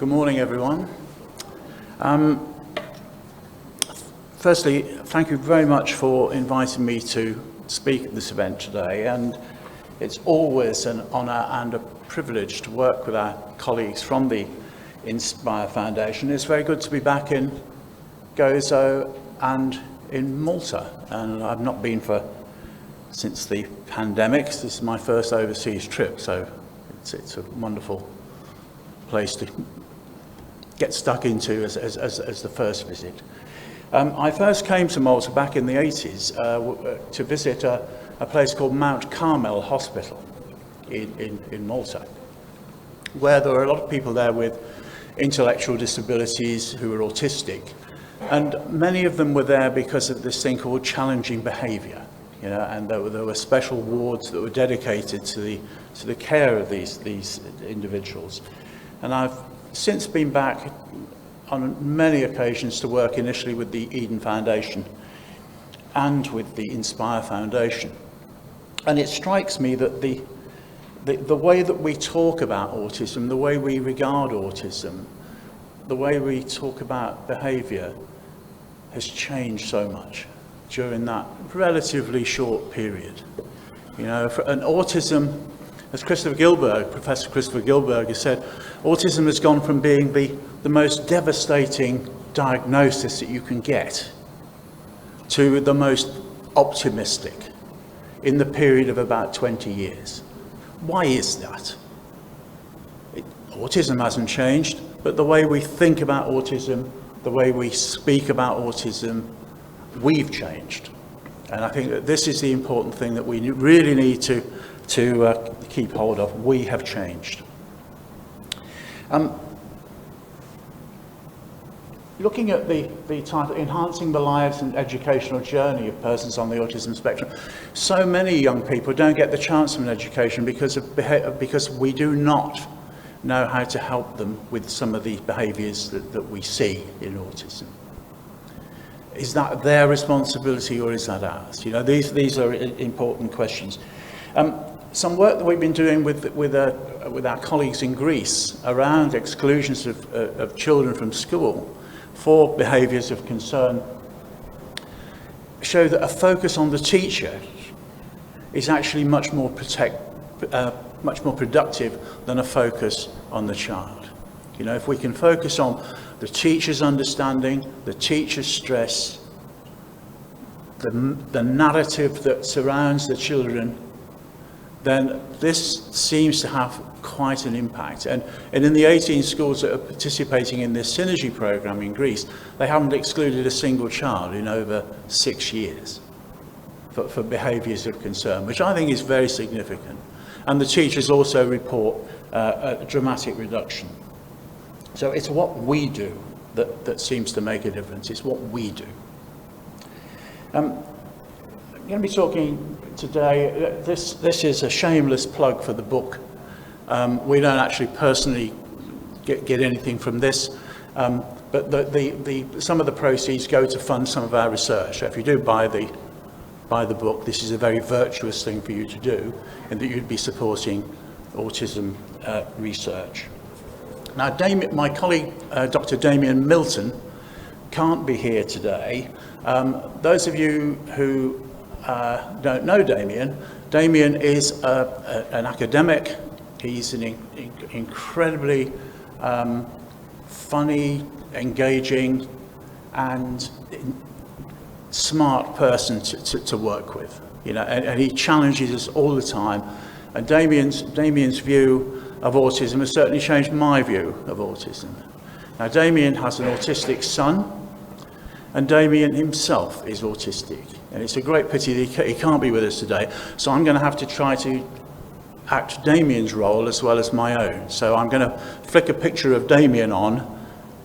Good morning, everyone. Firstly, thank you very much for inviting me to speak at this event today, and it's always an honour and a privilege to work with our colleagues from the Inspire Foundation. It's very good to be back in Gozo and in Malta, and I've not been since the pandemic. This is my first overseas trip, so it's a wonderful place to get stuck into as the first visit. I first came to Malta back in the 80s to visit a place called Mount Carmel Hospital in Malta, where there were a lot of people there with intellectual disabilities who were autistic, and many of them were there because of this thing called challenging behaviour, and there were special wards that were dedicated to the care of these individuals. And I've since been back on many occasions to work initially with the Eden Foundation and with the Inspire Foundation. And it strikes me that the way that we talk about autism, the way we regard autism, the way we talk about behaviour has changed so much during that relatively short period. And autism, as Professor Christopher Gilberg has said, autism has gone from being the most devastating diagnosis that you can get to the most optimistic in the period of about 20 years. Why is that? Autism hasn't changed, but the way we think about autism, the way we speak about autism, we've changed. And I think that this is the important thing that we really need to keep hold of. We have changed. Looking at the title, Enhancing the Lives and Educational Journey of Persons on the Autism Spectrum, so many young people don't get the chance of an education because we do not know how to help them with some of the behaviours that we see in autism. Is that their responsibility or is that ours? These are important questions. Some work that we've been doing with our colleagues in Greece around exclusions of children from school for behaviours of concern show that a focus on the teacher is actually much more productive than a focus on the child. If we can focus on the teacher's understanding, the teacher's stress, the narrative that surrounds the children, then this seems to have quite an impact. And in the 18 schools that are participating in this synergy programme in Greece, they haven't excluded a single child in over 6 years for behaviours of concern, which I think is very significant. And the teachers also report a dramatic reduction. So it's what we do that seems to make a difference. It's what we do. I'm going to be talking today, this is a shameless plug for the book. We don't actually personally get anything from this, but some of the proceeds go to fund some of our research. So if you do buy the book, this is a very virtuous thing for you to do, and that you'd be supporting autism research. Now, my colleague, Dr. Damien Milton, can't be here today. Those of you who don't know Damien is an academic. He's an incredibly funny, engaging, and smart person to work with. And he challenges us all the time. And Damien's view of autism has certainly changed my view of autism. Now, Damien has an autistic son, and Damien himself is autistic. And it's a great pity that he can't be with us today. So I'm going to have to try to act Damien's role as well as my own. So I'm going to flick a picture of Damien on,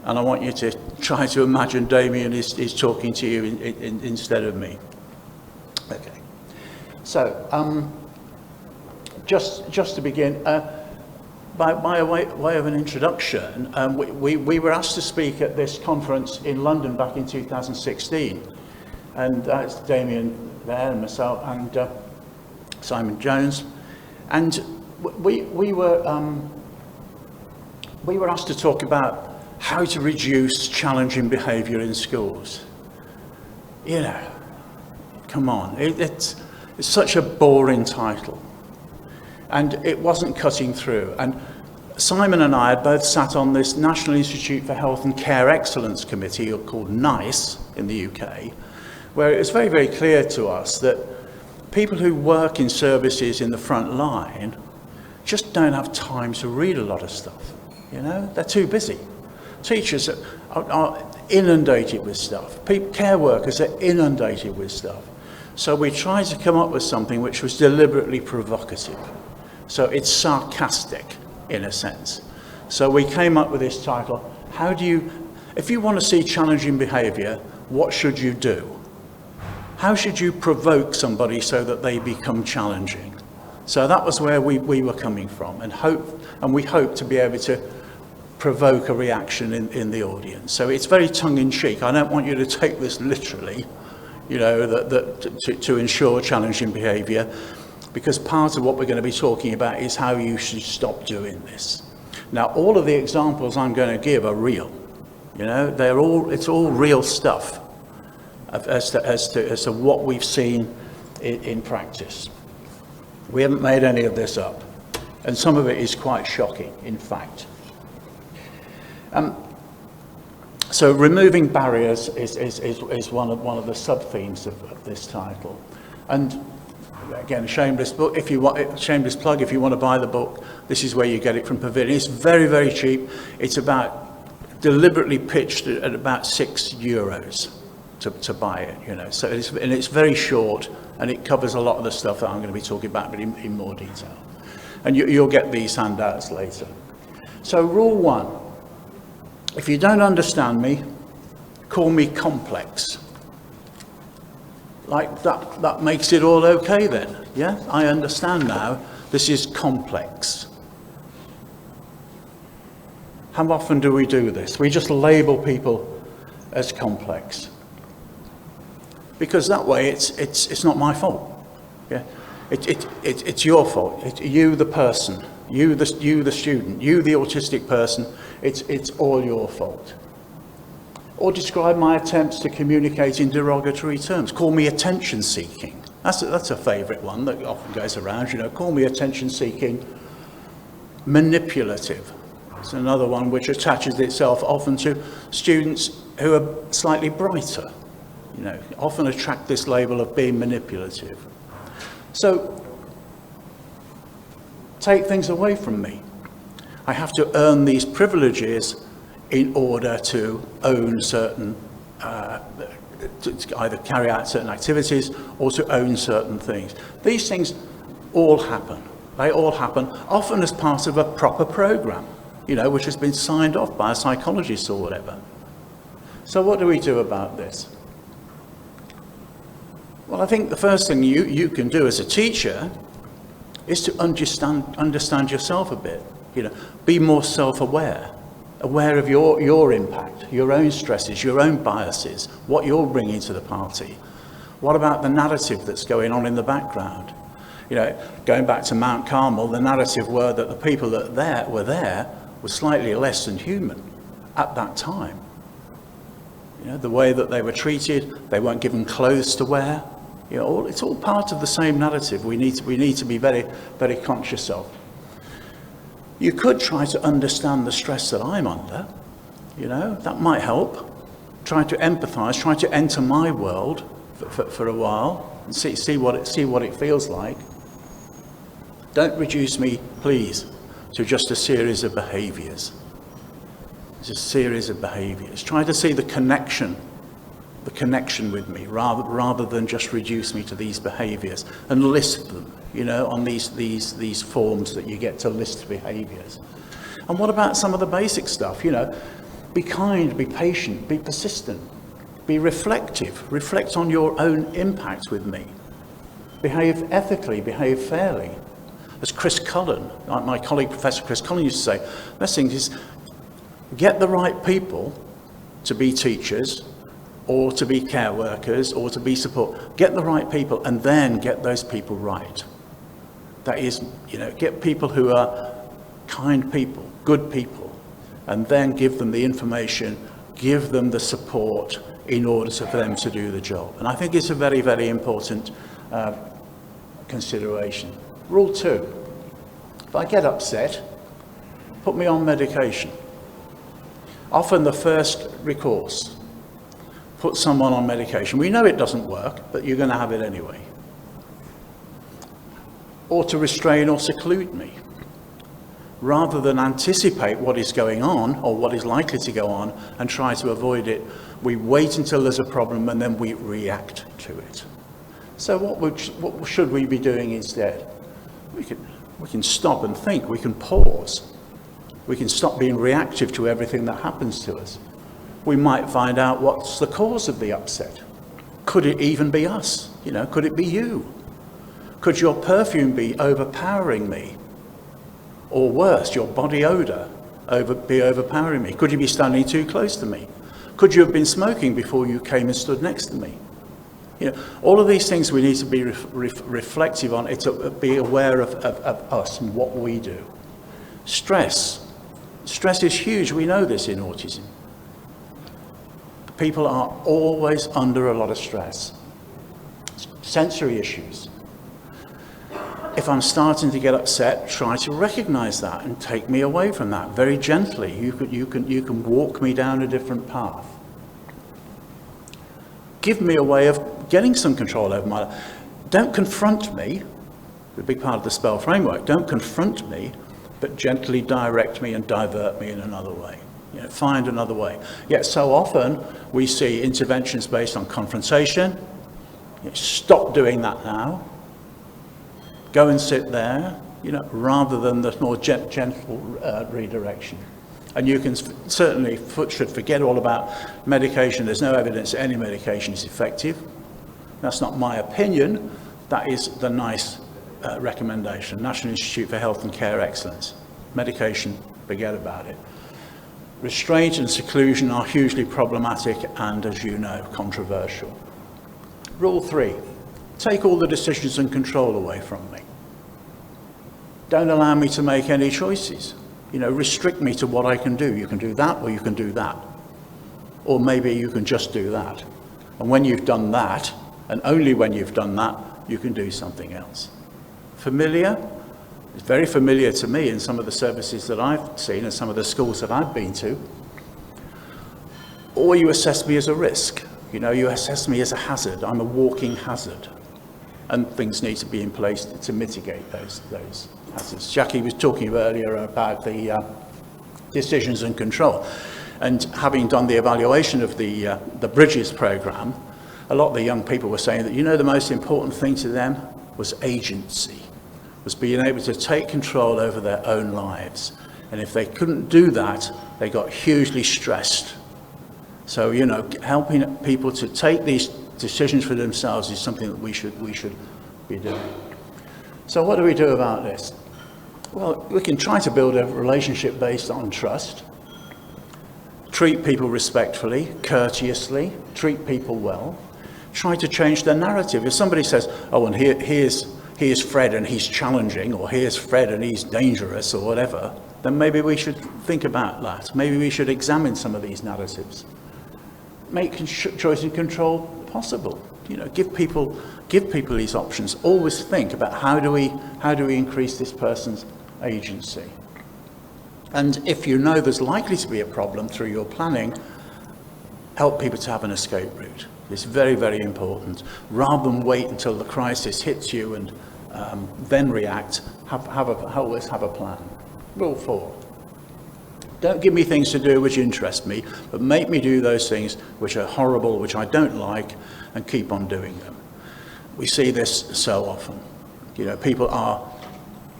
and I want you to try to imagine Damien is talking to you instead of me. Okay. So just to begin, by way of an introduction, we were asked to speak at this conference in London back in 2016. And that's Damien there, and myself, and Simon Jones. And we were we were asked to talk about how to reduce challenging behaviour in schools. You know, come on, it's such a boring title. And it wasn't cutting through. And Simon and I had both sat on this National Institute for Health and Care Excellence Committee, called NICE in the UK, where it was very, very clear to us that people who work in services in the front line just don't have time to read a lot of stuff. You know, they're too busy. Teachers are inundated with stuff. Care workers are inundated with stuff. So we tried to come up with something which was deliberately provocative. So it's sarcastic, in a sense. So we came up with this title, if you want to see challenging behaviour, what should you do? How should you provoke somebody so that they become challenging? So that was where we were coming from, and we hope to be able to provoke a reaction in the audience. So it's very tongue-in-cheek. I don't want you to take this literally, you know, to ensure challenging behaviour, because part of what we're going to be talking about is how you should stop doing this. Now, all of the examples I'm going to give are real. You know, it's all real stuff as to what we've seen in practice. We haven't made any of this up, and some of it is quite shocking, in fact. So removing barriers is one of the sub-themes of this title. And again, shameless plug, if you want to buy the book, this is where you get it from Pavilion. It's very, very cheap. It's deliberately pitched at about €6 to buy it, you know. So it's very short, and it covers a lot of the stuff that I'm going to be talking about, but in more detail. And you'll get these handouts later. So rule 1. If you don't understand me, call me complex. Like that makes it all okay then. Yeah, I understand now. This is complex. How often do we do this? We just label people as complex. Because that way it's not my fault. Yeah, it's your fault. It's you, the person, you the student, you the autistic person. It's all your fault. Or describe my attempts to communicate in derogatory terms. Call me attention-seeking. That's a favourite one that often goes around. You know, call me attention-seeking. Manipulative. It's another one which attaches itself often to students who are slightly brighter. You know, often attract this label of being manipulative. So, take things away from me. I have to earn these privileges in order to own certain, to either carry out certain activities or to own certain things. These things all happen. They all happen, often as part of a proper program, you know, which has been signed off by a psychologist or whatever. So what do we do about this? Well, I think the first thing you can do as a teacher is to understand yourself a bit. You know, be more self-aware, aware of your impact, your own stresses, your own biases, what you're bringing to the party. What about the narrative that's going on in the background? You know, going back to Mount Carmel, the narrative were that the people that were there were slightly less than human at that time. You know, the way that they were treated, they weren't given clothes to wear. You know, it's all part of the same narrative we need to be very, very conscious of. You could try to understand the stress that I'm under, you know, that might help. Try to empathise, try to enter my world for a while and see what it feels like. Don't reduce me, please, to just a series of behaviours. It's a series of behaviours. Try to see the connection with me, rather than just reduce me to these behaviours and list them, you know, on these forms that you get to list behaviours. And what about some of the basic stuff? You know, be kind, be patient, be persistent, be reflective, reflect on your own impact with me, behave ethically, behave fairly. As Chris Cullen, my colleague Professor Chris Cullen used to say, best thing is get the right people to be teachers, or to be care workers, or to be support. Get the right people, and then get those people right. That is, you know, get people who are kind people, good people, and then give them the information, give them the support in order for them to do the job. And I think it's a very, very important consideration. Rule 2, if I get upset, put me on medication. Often the first recourse, put someone on medication. We know it doesn't work, but you're going to have it anyway. Or to restrain or seclude me. Rather than anticipate what is going on or what is likely to go on and try to avoid it, we wait until there's a problem and then we react to it. So what should we be doing instead? We can stop and think, we can pause. We can stop being reactive to everything that happens to us. We might find out what's the cause of the upset. Could it even be us? Could it be you? Could your perfume be overpowering me? Or worse, your body odor be overpowering me? Could you be standing too close to me? Could you have been smoking before you came and stood next to me? All of these things we need to be reflective on, to be aware of us and what we do. Stress. Stress is huge. We know this in autism. People are always under a lot of stress. Sensory issues. If I'm starting to get upset, try to recognize that and take me away from that very gently. You can walk me down a different path. Give me a way of getting some control over my life. Don't confront me, a big part of the spell framework. Don't confront me, but gently direct me and divert me in another way. Find another way. Yet so often we see interventions based on confrontation. Stop doing that now. Go and sit there, rather than the more gentle redirection. And you can certainly should forget all about medication. There's no evidence any medication is effective. That's not my opinion. That is the nice recommendation. National Institute for Health and Care Excellence. Medication, forget about it. Restraint and seclusion are hugely problematic and, as you know, controversial. Rule 3, take all the decisions and control away from me. Don't allow me to make any choices. Restrict me to what I can do. You can do that, or you can do that. Or maybe you can just do that. And when you've done that, and only when you've done that, you can do something else. Familiar? It's very familiar to me in some of the services that I've seen and some of the schools that I've been to. Or you assess me as a risk. You assess me as a hazard. I'm a walking hazard. And things need to be in place to mitigate those hazards. Jackie was talking earlier about the decisions and control. And having done the evaluation of the Bridges programme, a lot of the young people were saying that, the most important thing to them was agency, was being able to take control over their own lives. And if they couldn't do that, they got hugely stressed. So, helping people to take these decisions for themselves is something that we should be doing. So what do we do about this? Well, we can try to build a relationship based on trust, treat people respectfully, courteously, treat people well, try to change their narrative. If somebody says, oh, and here's Fred and he's challenging, or here's Fred and he's dangerous, or whatever, then maybe we should think about that. Maybe we should examine some of these narratives. Make choice and control possible. Give people these options. Always think about how do we increase this person's agency. And if there's likely to be a problem through your planning, help people to have an escape route. It's very, very important. Rather than wait until the crisis hits you and then react, always have a plan. Rule 4. Don't give me things to do which interest me, but make me do those things which are horrible, which I don't like, and keep on doing them. We see this so often. People are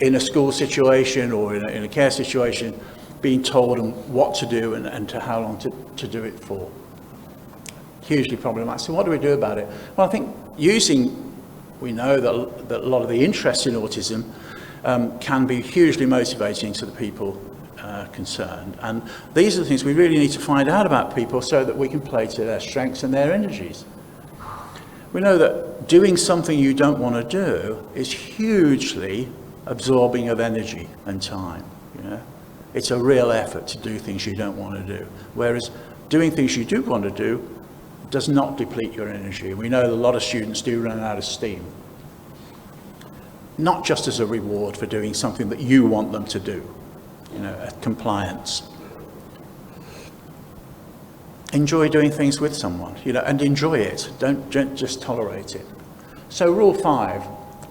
in a school situation or in a care situation being told what to do and to how long to do it for. Hugely problematic. So what do we do about it? Well, I think we know that a lot of the interest in autism can be hugely motivating to the people concerned. And these are the things we really need to find out about people so that we can play to their strengths and their energies. We know that doing something you don't want to do is hugely absorbing of energy and time. It's a real effort to do things you don't want to do. Whereas doing things you do want to do does not deplete your energy. We know that a lot of students do run out of steam. Not just as a reward for doing something that you want them to do, compliance. Enjoy doing things with someone, and enjoy it. Don't just tolerate it. So rule 5,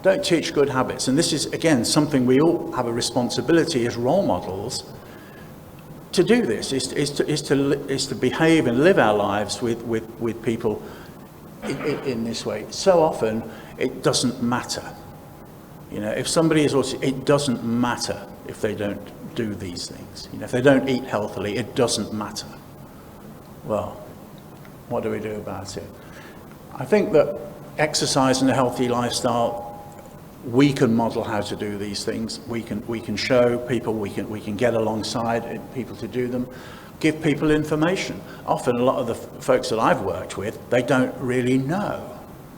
don't teach good habits. And this is, again, something we all have a responsibility as role models to do this, is to behave and live our lives with people in this way. So often, it doesn't matter. If somebody is autistic, it doesn't matter if they don't do these things. If they don't eat healthily, it doesn't matter. Well, what do we do about it? I think that exercise and a healthy lifestyle, we can model how to do these things. We can show people, we can get alongside people to do them, give people information. Often a lot of the folks that I've worked with, they don't really know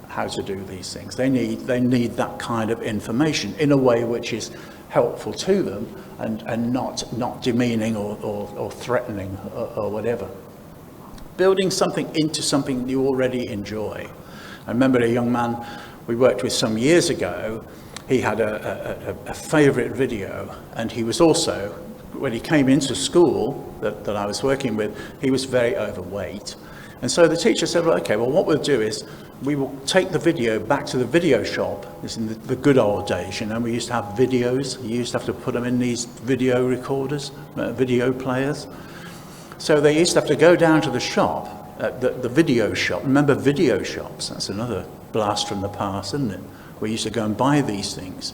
how to do these things. They need that kind of information in a way which is helpful to them and not demeaning or threatening or whatever. Building something into something you already enjoy. I remember a young man we worked with some years ago. He had a favourite video, and he was also, when he came into school that I was working with, he was very overweight. And so the teacher said, well, okay, well, what we'll do is we will take the video back to the video shop. This is in the good old days, we used to have videos. You used to have to put them in these video recorders, video players. So they used to have to go down to the shop, the video shop. Remember video shops? That's another blast from the past, isn't it? We used to go and buy these things.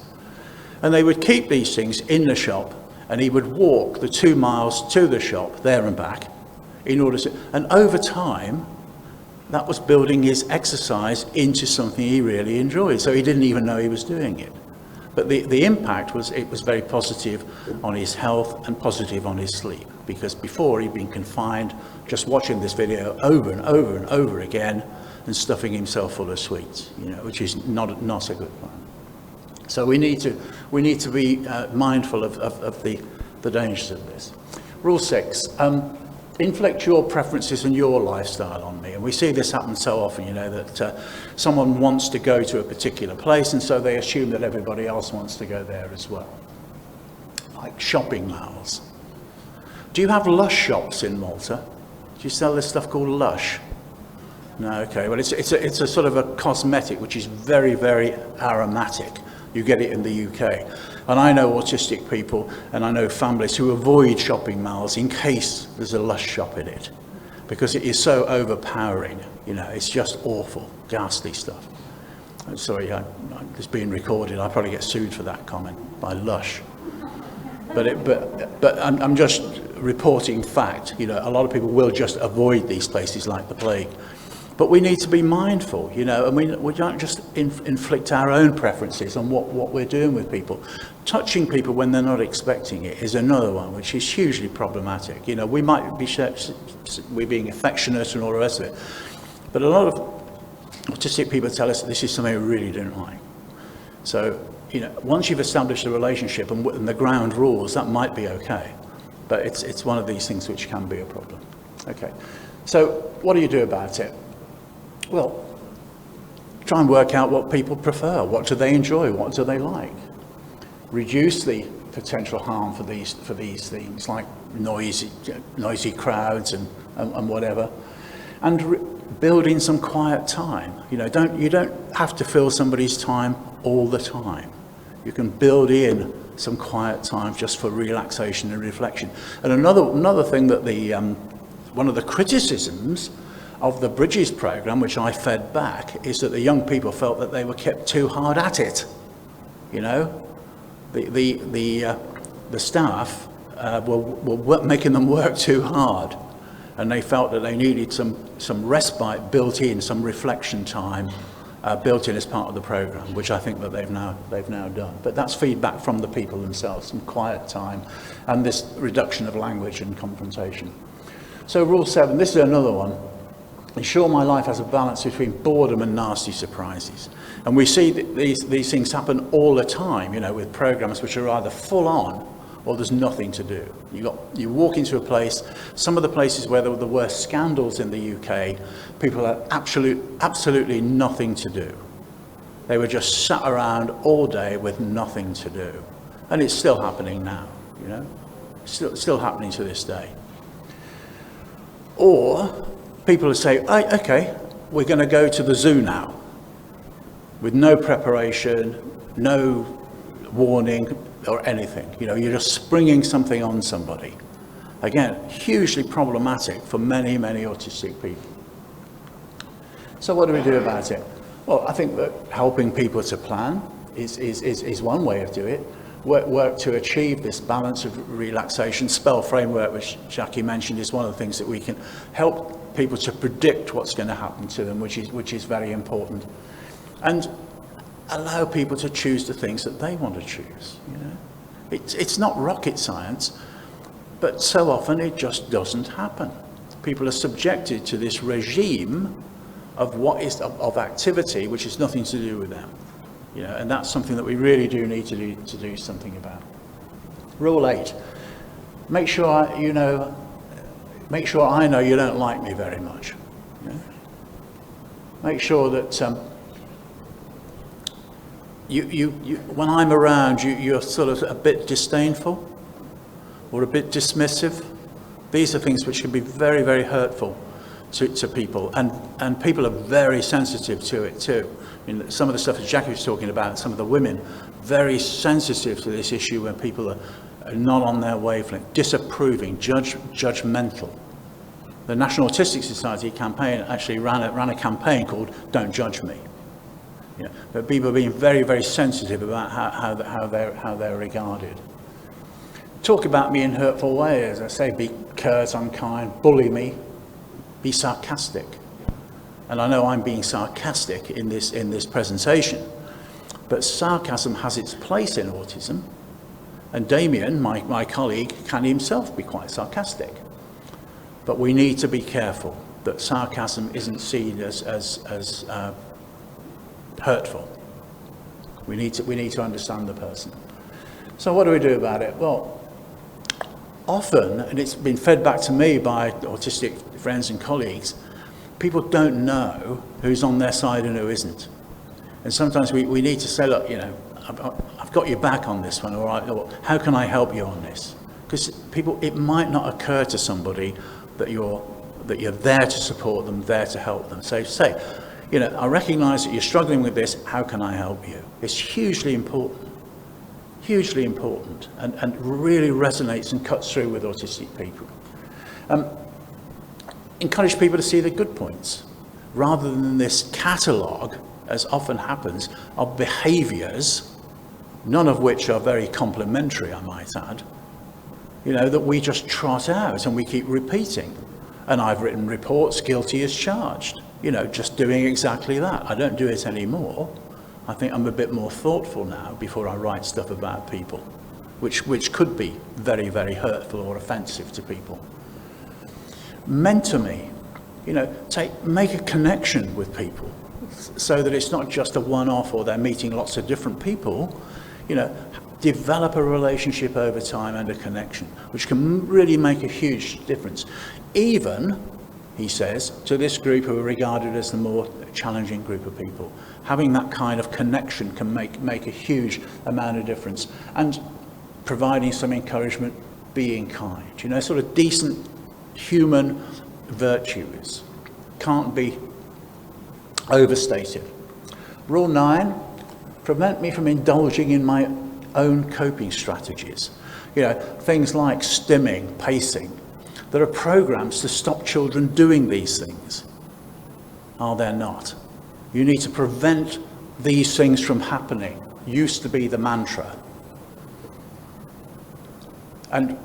And they would keep these things in the shop, and he would walk the 2 miles to the shop, there and back, in order to, and over time, that was building his exercise into something he really enjoyed. So he didn't even know he was doing it. But the impact was, it was very positive on his health and positive on his sleep, because before he'd been confined just watching this video over and over and over again and stuffing himself full of sweets, which is not a good plan. So we need to be mindful of the dangers of this. Rule 6, inflict your preferences and your lifestyle on me. And we see this happen so often, that someone wants to go to a particular place, and so they assume that everybody else wants to go there as well. Like shopping malls. Do you have Lush shops in Malta? Do you sell this stuff called Lush? No, okay. Well, it's a sort of a cosmetic which is very, very aromatic. You get it in the UK. And I know autistic people, and I know families who avoid shopping malls in case there's a Lush shop in it, because it is so overpowering. It's just awful, ghastly stuff. I'm sorry, it's being recorded. I'll probably get sued for that comment by Lush. But I'm just reporting fact. A lot of people will just avoid these places like the plague. But we need to be mindful, and we don't just inflict our own preferences on what we're doing with people. Touching people when they're not expecting it is another one, which is hugely problematic. We might be we're being affectionate and all the rest of it, but a lot of autistic people tell us that this is something we really don't like. So, once you've established a relationship and the ground rules, that might be okay, but it's one of these things which can be a problem. Okay, so what do you do about it? Well, try and work out what people prefer. What do they enjoy? What do they like? Reduce the potential harm for these things, like noisy crowds and whatever. And build in some quiet time. You don't have to fill somebody's time all the time. You can build in some quiet time just for relaxation and reflection. And another thing that one of the criticisms of the Bridges program, which I fed back, is that the young people felt that they were kept too hard at it. The staff were making them work too hard, and they felt that they needed some respite built in, some reflection time built in as part of the program, which I think that they've now done. But that's feedback from the people themselves, some quiet time, and this reduction of language and confrontation. So rule 7, this is another one. Ensure my life has a balance between boredom and nasty surprises. And we see these things happen all the time, with programs which are either full on or there's nothing to do. You walk into a place, some of the places where there were the worst scandals in the UK, people had absolutely nothing to do. They were just sat around all day with nothing to do. And it's still happening now, you know, still happening to this day. Or people will say, okay, we're going to go to the zoo now, with no preparation, no warning or anything. You know, you're just springing something on somebody. Again, hugely problematic for many, many autistic people. So what do we do about it? Well, I think that helping people to plan is one way of doing it. Work to achieve this balance of relaxation. Spell framework, which Jackie mentioned, is one of the things that we can help people to predict what's going to happen to them, which is very important. And allow people to choose the things that they want to choose. You know, it's not rocket science, but so often it just doesn't happen. People are subjected to this regime of activity which has nothing to do with them. You know, and that's something that we really do need to do something about. Rule 8: make sure I know you don't like me very much. You know? Make sure that when I'm around, you're sort of a bit disdainful or a bit dismissive. These are things which can be very, very hurtful to people, and people are very sensitive to it too. I mean, some of the stuff that Jackie was talking about, some of the women, very sensitive to this issue when people are not on their wavelength, disapproving, judgmental. The National Autistic Society campaign actually ran a campaign called "Don't Judge Me." You know, but people are being very, very sensitive about how they're regarded. Talk about me in hurtful ways. I say, be curt, unkind, bully me, be sarcastic. And I know I'm being sarcastic in this presentation, but sarcasm has its place in autism. And Damien, my colleague, can himself be quite sarcastic. But we need to be careful that sarcasm isn't seen as hurtful. We need to understand the person. So what do we do about it? Well, often, and it's been fed back to me by autistic friends and colleagues, people don't know who's on their side and who isn't. And sometimes we need to say, look, you know, I've got your back on this one, all right, or how can I help you on this? Because it might not occur to somebody that you're there to support them, there to help them. So say, you know, I recognise that you're struggling with this, how can I help you? It's hugely important, and really resonates and cuts through with autistic people. Encourage people to see the good points, rather than this catalogue, as often happens, of behaviours, none of which are very complimentary, I might add, you know, that we just trot out and we keep repeating. And I've written reports, guilty as charged, you know, just doing exactly that. I don't do it anymore. I think I'm a bit more thoughtful now before I write stuff about people, which could be very, very hurtful or offensive to people. Mentor me, you know, make a connection with people so that it's not just a one-off or they're meeting lots of different people. You know, develop a relationship over time and a connection, which can really make a huge difference. Even, he says, to this group who are regarded as the more challenging group of people. Having that kind of connection can make a huge amount of difference. And providing some encouragement, being kind, you know, sort of decent human virtues can't be overstated. Rule 9, prevent me from indulging in my own coping strategies. You know, things like stimming, pacing. There are programs to stop children doing these things. Are there not? You need to prevent these things from happening. Used to be the mantra. And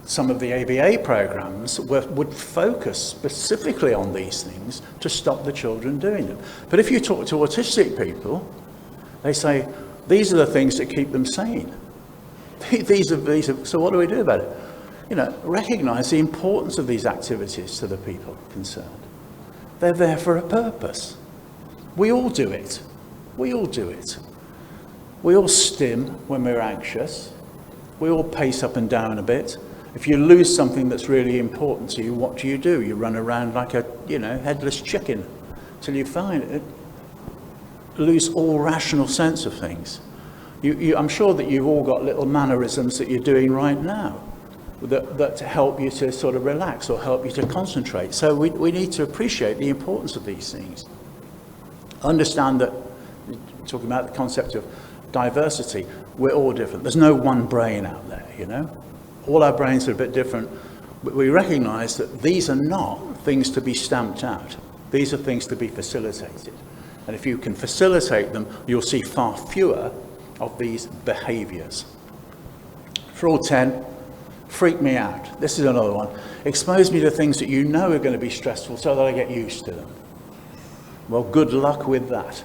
some of the ABA programs would focus specifically on these things to stop the children doing them. But if you talk to autistic people, they say, these are the things that keep them sane. These are, so what do we do about it? You know, recognise the importance of these activities to the people concerned. They're there for a purpose. We all do it. We all do it. We all stim when we're anxious. We all pace up and down a bit. If you lose something that's really important to you, what do? You run around like a, headless chicken till you find it. Lose all rational sense of things. I'm sure that you've all got little mannerisms that you're doing right now that help you to sort of relax or help you to concentrate. So we need to appreciate the importance of these things. Understand that, talking about the concept of diversity, we're all different. There's no one brain out there, All our brains are a bit different, but we recognize that these are not things to be stamped out. These are things to be facilitated. And if you can facilitate them, you'll see far fewer of these behaviors. Rule 10, freak me out. This is another one. Expose me to things that you know are going to be stressful so that I get used to them. Well, good luck with that.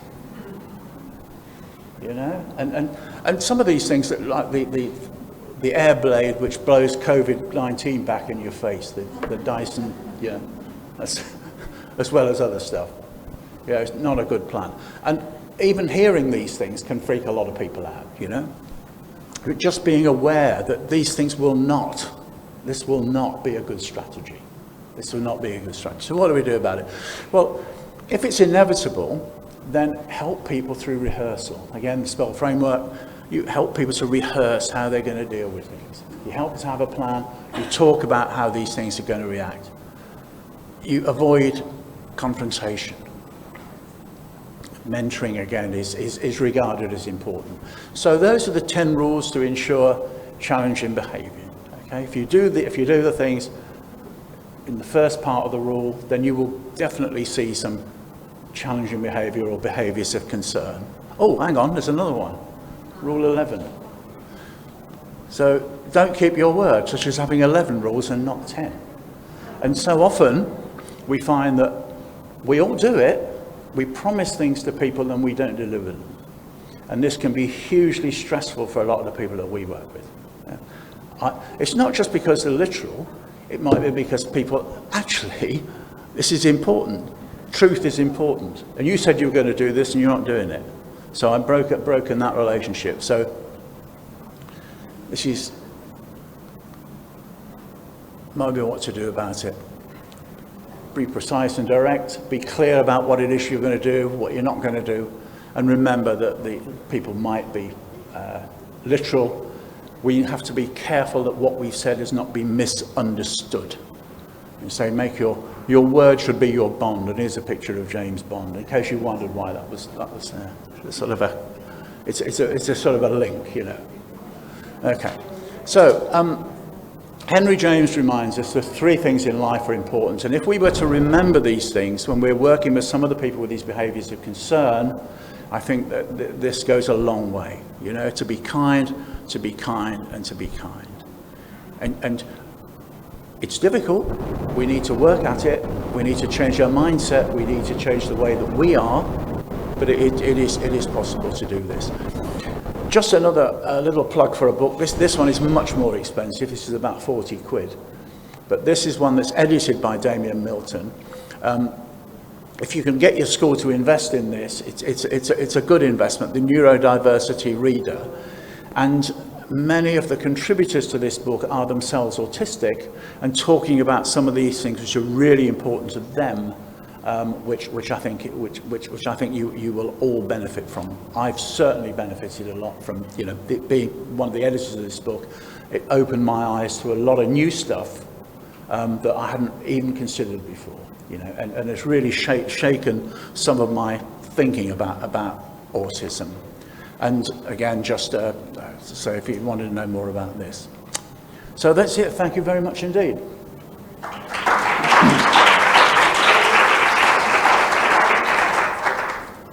And some of these things, that, like the air blade which blows COVID-19 back in your face, the Dyson, as well as other stuff. It's not a good plan. And even hearing these things can freak a lot of people out, But just being aware that these things will not be a good strategy. This will not be a good strategy. So what do we do about it? Well, if it's inevitable, then help people through rehearsal. Again, the SPELL framework, you help people to rehearse how they're going to deal with things. You help them to have a plan. You talk about how these things are going to react. You avoid confrontation. Mentoring, again, is regarded as important. So those are the 10 rules to ensure challenging behaviour. Okay? If you do the things in the first part of the rule, then you will definitely see some challenging behaviour or behaviours of concern. Oh, hang on, there's another one. Rule 11. So don't keep your word, such as having 11 rules and not 10. And so often we find that we all do it. We promise things to people and we don't deliver them. And this can be hugely stressful for a lot of the people that we work with. It's not just because they're literal. It might be because people, actually, this is important. Truth is important. And you said you were going to do this and you're not doing it. So I've broken that relationship. So this is maybe what to do about it. Be precise and direct. Be clear about what it is you're going to do, what you're not going to do. And remember that the people might be literal. We have to be careful that what we've said has not been misunderstood. You say, make your word should be your bond. And here's a picture of James Bond, in case you wondered why that was sort of it's a sort of a link, Okay, so Henry James reminds us that 3 things in life are important, and if we were to remember these things when we're working with some of the people with these behaviours of concern, I think that this goes a long way. To be kind, to be kind, and to be kind. And it's difficult. We need to work at it. We need to change our mindset. We need to change the way that we are. But it is possible to do this. Just another little plug for a book. This one is much more expensive. This is about 40 quid. But this is one that's edited by Damien Milton. If you can get your school to invest in this, it's a good investment, the Neurodiversity Reader. And many of the contributors to this book are themselves autistic and talking about some of these things which are really important to them, which I think you will all benefit from. I've certainly benefited a lot from being one of the editors of this book. It opened my eyes to a lot of new stuff that I hadn't even considered before. And it's really shaken some of my thinking about autism. And again, just so if you wanted to know more about this. So that's it. Thank you very much indeed.